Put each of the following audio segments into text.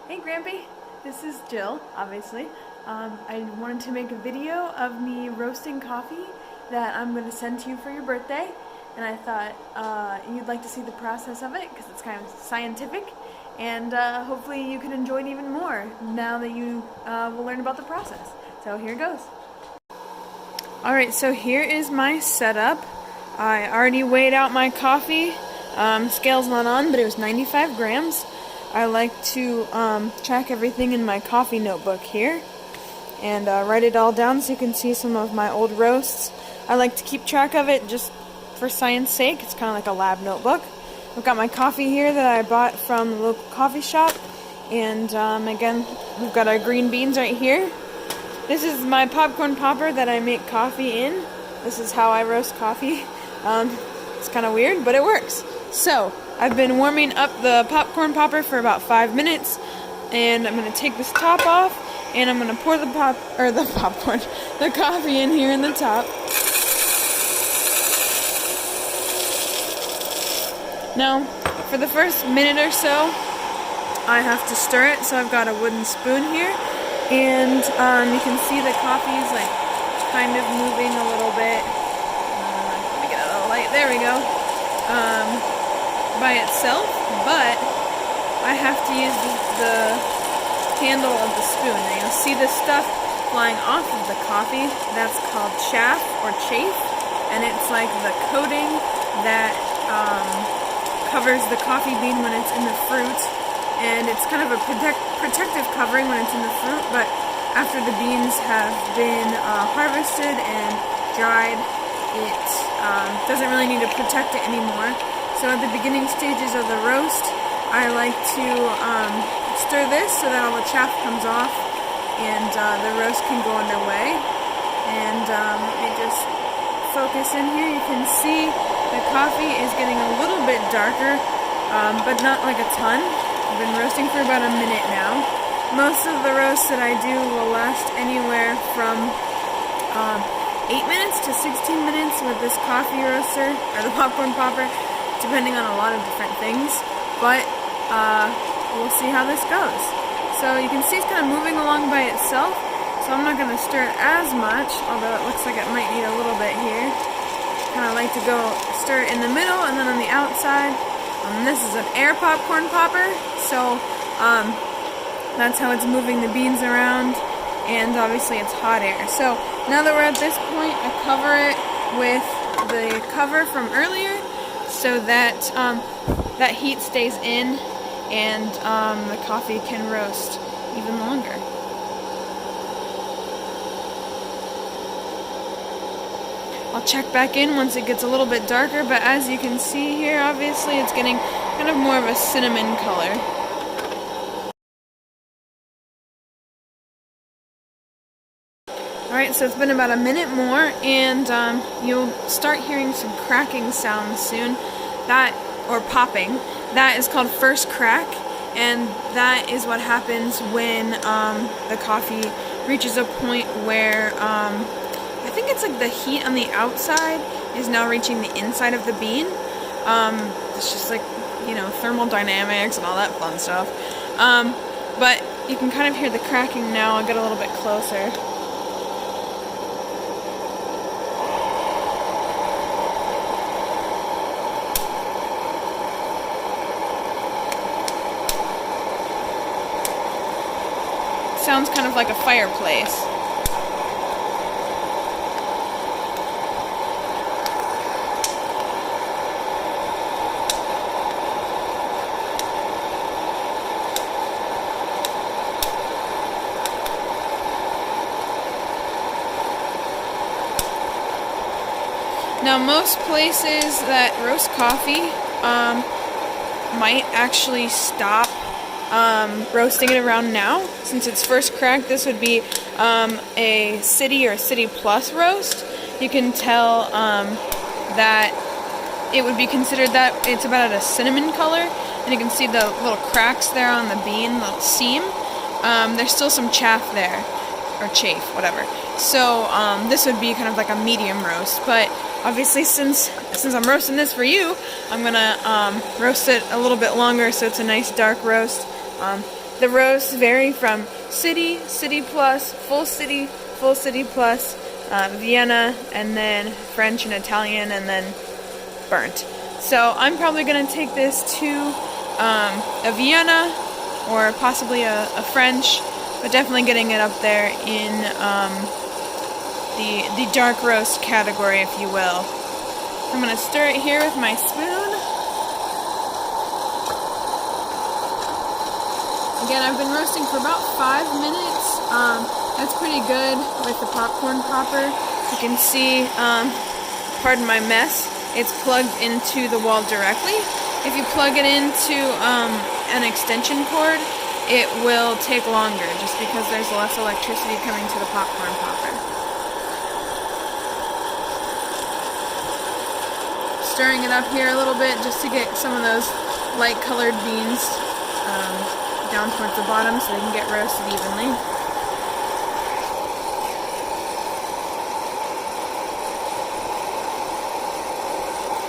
Hey Grampy, this is Jill, obviously. I wanted to make a video of me roasting coffee that I'm going to send to you for your birthday, and I thought you'd like to see the process of it because it's kind of scientific, and hopefully you can enjoy it even more now that you will learn about the process. So here goes. Alright, so here is my setup. I already weighed out my coffee. Scale's not on, but it was 95 grams. I like to track everything in my coffee notebook here and write it all down so you can see some of my old roasts. I like to keep track of it just for science sake. It's kind of like a lab notebook. I've got my coffee here that I bought from the local coffee shop, and again, we've got our green beans right here. This is my popcorn popper that I make coffee in. This is how I roast coffee. It's kind of weird, but it works. So, I've been warming up the popcorn popper for about 5 minutes, and I'm going to take this top off, and I'm going to pour the coffee in here in the top. Now, for the first minute or so, I have to stir it, so I've got a wooden spoon here, and you can see the coffee's like kind of moving a little bit. Let me get a little light. There we go. By itself, but I have to use the handle of the spoon. Now you'll see this stuff flying off of the coffee. That's called chaff or chafe, and it's like the coating that covers the coffee bean when it's in the fruit, and it's kind of a protective covering when it's in the fruit, but after the beans have been harvested and dried, it doesn't really need to protect it anymore. So at the beginning stages of the roast, I like to stir this so that all the chaff comes off and the roast can go underway. And let me just focus in here. You can see the coffee is getting a little bit darker, but not like a ton. I've been roasting for about a minute now. Most of the roasts that I do will last anywhere from 8 minutes to 16 minutes with this coffee roaster, or the popcorn popper, depending on a lot of different things, but we'll see how this goes. So you can see it's kind of moving along by itself, so I'm not going to stir it as much, although it looks like it might need a little bit here. Kind of like to go stir it in the middle and then on the outside. This is an air popcorn popper, so that's how it's moving the beans around, and obviously it's hot air. So now that we're at this point, I cover it with the cover from earlier, so that that heat stays in and the coffee can roast even longer. I'll check back in once it gets a little bit darker, but as you can see here, obviously it's getting kind of more of a cinnamon color. Alright, so it's been about a minute more, and you'll start hearing some cracking sounds soon. Or popping. That is called first crack, and that is what happens when the coffee reaches a point where I think it's like the heat on the outside is now reaching the inside of the bean. It's just like, you know, thermodynamics and all that fun stuff. But you can kind of hear the cracking now. I'll get a little bit closer. Sounds kind of like a fireplace. Now, most places that roast coffee might actually stop roasting it around now. Since it's first cracked, this would be a city or city plus roast. You can tell that it would be considered that it's about at a cinnamon color, and you can see the little cracks there on the bean, the seam. There's still some chaff there, or chafe, whatever. So this would be kind of like a medium roast, but obviously since I'm roasting this for you, I'm gonna roast it a little bit longer so it's a nice dark roast. The roasts vary from city, city plus, full city plus, Vienna, and then French and Italian, and then burnt. So I'm probably going to take this to a Vienna or possibly a French, but definitely getting it up there in the dark roast category, if you will. I'm going to stir it here with my spoon. Again, I've been roasting for about 5 minutes. That's pretty good with the popcorn popper. You can see, pardon my mess, it's plugged into the wall directly. If you plug it into an extension cord, it will take longer just because there's less electricity coming to the popcorn popper. Stirring it up here a little bit just to get some of those light colored beans down towards the bottom so they can get roasted evenly.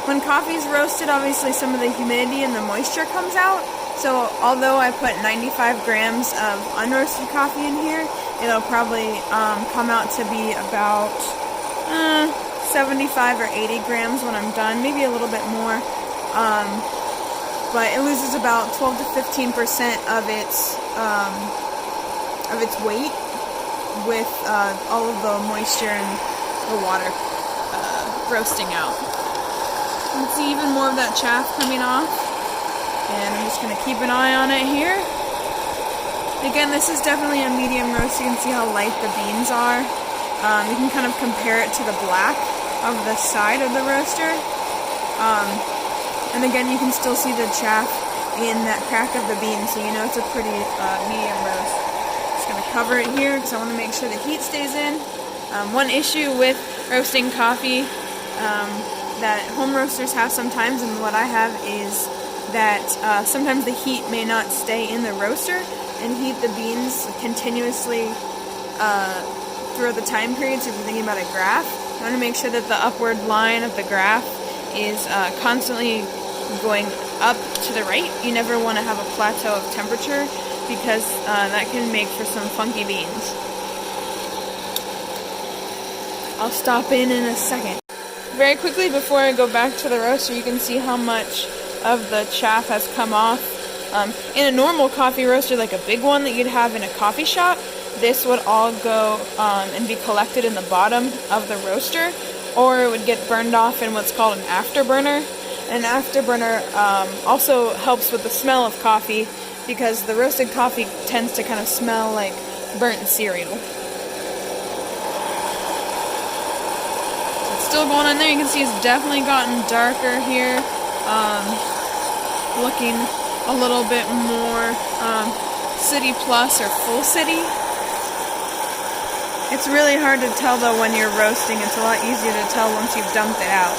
When coffee's roasted, obviously some of the humidity and the moisture comes out. So although I put 95 grams of unroasted coffee in here, it'll probably come out to be about 75 or 80 grams when I'm done, maybe a little bit more. But it loses about 12 to 15% of its weight with all of the moisture and the water roasting out. You can see even more of that chaff coming off, and I'm just going to keep an eye on it here. Again, this is definitely a medium roast. You can see how light the beans are. You can kind of compare it to the black of the side of the roaster. And again, you can still see the chaff in that crack of the bean, so you know it's a pretty medium roast. Just going to cover it here because I want to make sure the heat stays in. One issue with roasting coffee that home roasters have sometimes, and what I have, is that sometimes the heat may not stay in the roaster and heat the beans continuously throughout the time period. So if you're thinking about a graph, you want to make sure that the upward line of the graph is constantly going up to the right. You never want to have a plateau of temperature because that can make for some funky beans. I'll stop in a second. Very quickly before I go back to the roaster, you can see how much of the chaff has come off. In a normal coffee roaster, like a big one that you'd have in a coffee shop, this would all go and be collected in the bottom of the roaster, or it would get burned off in what's called an afterburner. An afterburner also helps with the smell of coffee because the roasted coffee tends to kind of smell like burnt cereal. Still going on there. You can see it's definitely gotten darker here, looking a little bit more city plus or full city. It's really hard to tell though when you're roasting. It's a lot easier to tell once you've dumped it out.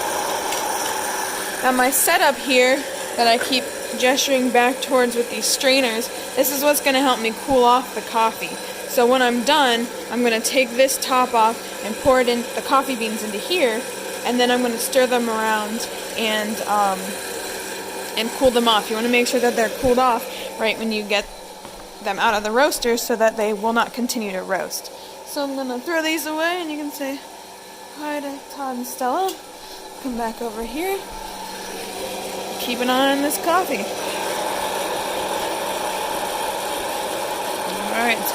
Now my setup here that I keep gesturing back towards with these strainers, this is what's going to help me cool off the coffee. So when I'm done, I'm going to take this top off and pour it in the coffee beans into here, and then I'm going to stir them around and cool them off. You want to make sure that they're cooled off right when you get them out of the roaster so that they will not continue to roast. So I'm going to throw these away, and you can say hi to Todd and Stella. Come back over here. Keep an eye on this coffee. Alright, it's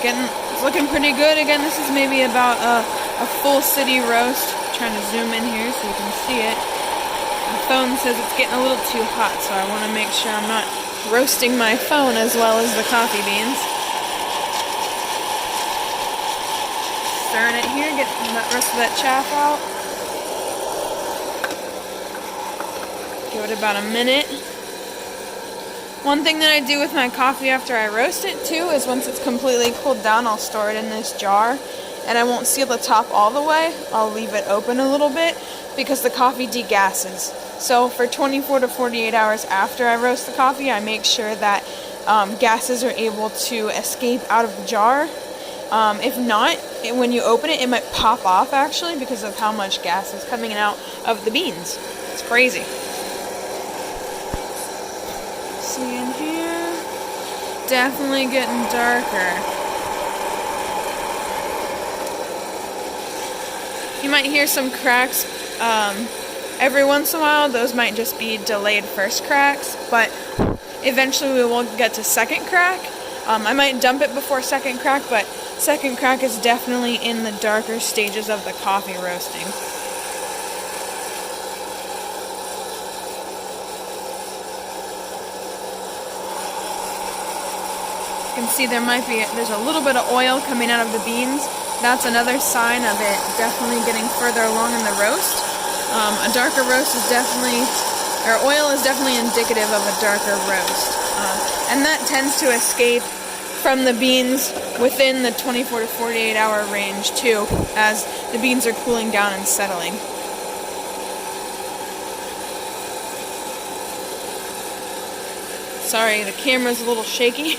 looking pretty good. Again, this is maybe about a full city roast. I'm trying to zoom in here so you can see it. The phone says it's getting a little too hot, so I want to make sure I'm not roasting my phone as well as the coffee beans. Stirring it here, get the rest of that chaff out. Give it about a minute. One thing that I do with my coffee after I roast it too is once it's completely cooled down, I'll store it in this jar, and I won't seal the top all the way. I'll leave it open a little bit because the coffee degasses. So for 24 to 48 hours after I roast the coffee, I make sure that gases are able to escape out of the jar. If not, when you open it, it might pop off actually because of how much gas is coming out of the beans. It's crazy. See in here. definitely getting darker. You might hear some cracks every once in a while. Those might just be delayed first cracks, but eventually we will get to second crack. I might dump it before second crack, but second crack is definitely in the darker stages of the coffee roasting. You can see there's a little bit of oil coming out of the beans. That's another sign of it definitely getting further along in the roast. A darker roast is oil is definitely indicative of a darker roast. And that tends to escape from the beans within the 24 to 48 hour range too, as the beans are cooling down and settling. Sorry, the camera's a little shaky.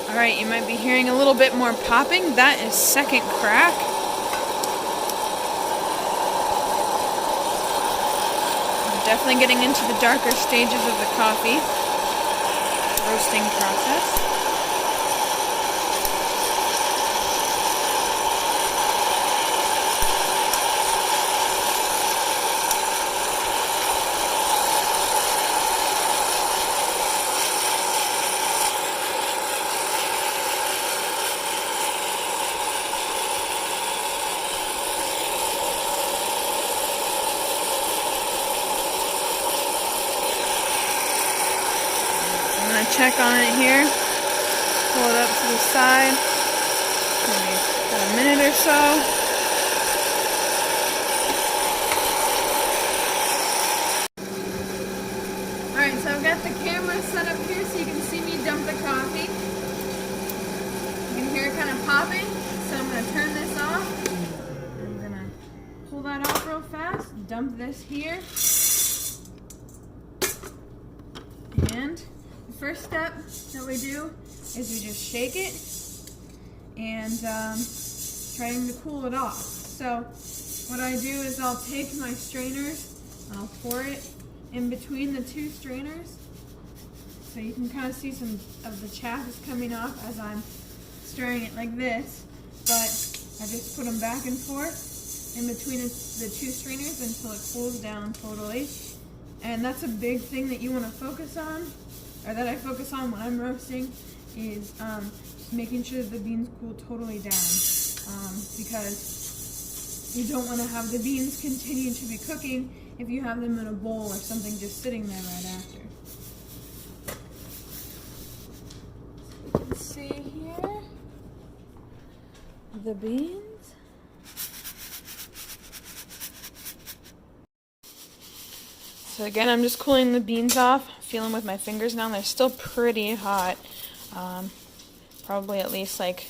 Alright, you might be hearing a little bit more popping. That is second crack. We're definitely getting into the darker stages of the coffee roasting process. Check on it here, pull it up to the side, maybe about a minute or so. Alright, so I've got the camera set up here so you can see me dump the coffee. You can hear it kind of popping, so I'm going to turn this off. I'm going to pull that off real fast, dump this here, and the first step that we do is we just shake it and trying to cool it off. So what I do is I'll take my strainers, I'll pour it in between the two strainers, so you can kind of see some of the chaff is coming off as I'm stirring it like this, but I just put them back and forth in between the two strainers until it cools down totally. And that's a big thing that you want to focus on, or that I focus on when I'm roasting, is just making sure that the beans cool totally down, because you don't want to have the beans continue to be cooking if you have them in a bowl or something just sitting there right after. So you can see here the beans. So again, I'm just cooling the beans off, feeling with my fingers now. They're still pretty hot, probably at least like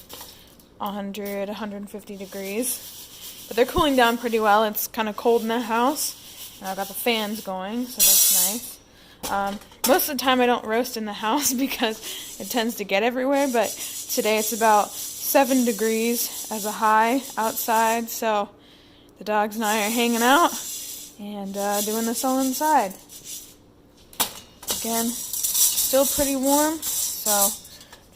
100, 150 degrees. But they're cooling down pretty well. It's kind of cold in the house, and I've got the fans going, so that's nice. Most of the time I don't roast in the house because it tends to get everywhere, but today it's about 7 degrees as a high outside, so the dogs and I are hanging out and doing this all inside. Again, still pretty warm, so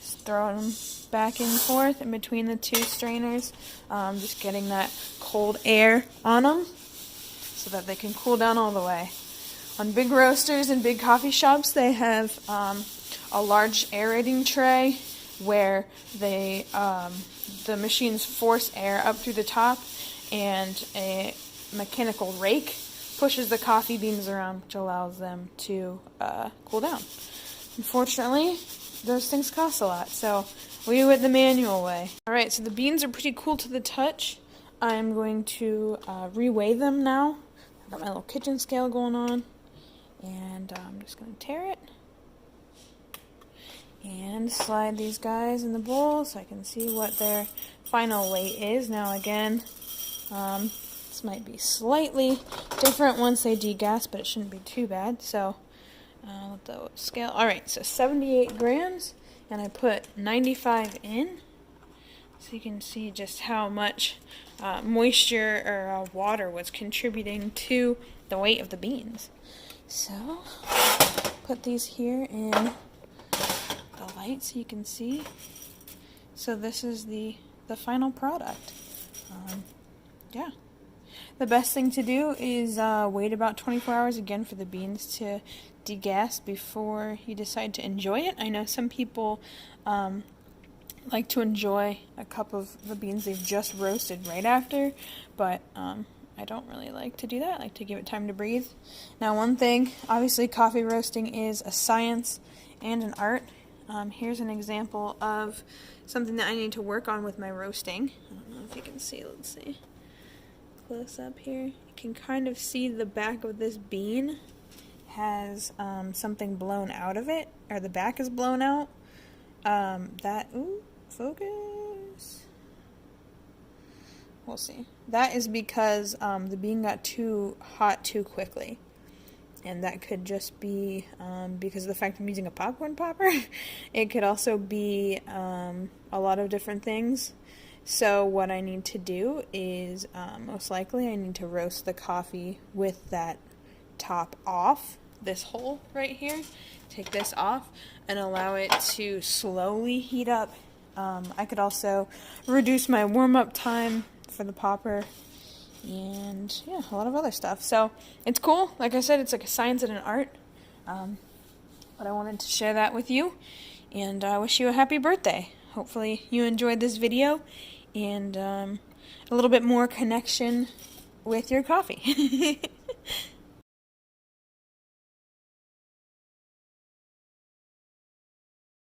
just throwing them back and forth in between the two strainers, just getting that cold air on them so that they can cool down all the way. On big roasters and big coffee shops, they have a large aerating tray where they the machines force air up through the top, and a mechanical rake pushes the coffee beans around, which allows them to cool down. Unfortunately, those things cost a lot, so we do it the manual way. Alright, so the beans are pretty cool to the touch. I'm going to reweigh them now. I've got my little kitchen scale going on, and I'm just going to tare it and slide these guys in the bowl so I can see what their final weight is. Now again, it's This might be slightly different once they degas, but it shouldn't be too bad. So let the scale. All right, so 78 grams, and I put 95 in. So you can see just how much moisture or water was contributing to the weight of the beans. So put these here in the light so you can see. So this is the final product. Yeah. The best thing to do is wait about 24 hours again for the beans to degas before you decide to enjoy it. I know some people like to enjoy a cup of the beans they've just roasted right after, but I don't really like to do that. I like to give it time to breathe. Now, one thing, obviously coffee roasting is a science and an art. Here's an example of something that I need to work on with my roasting. I don't know if you can see, let's see. Close up here. You can kind of see the back of this bean has something blown out of it, or the back is blown out. Focus. We'll see. That is because the bean got too hot too quickly. And that could just be because of the fact I'm using a popcorn popper. It could also be a lot of different things. So what I need to do is, most likely I need to roast the coffee with that top off, this hole right here. Take this off and allow it to slowly heat up. I could also reduce my warm-up time for the popper and yeah, a lot of other stuff. So it's cool. Like I said, it's like a science and an art. But I wanted to share that with you, and I wish you a happy birthday. Hopefully you enjoyed this video and a little bit more connection with your coffee.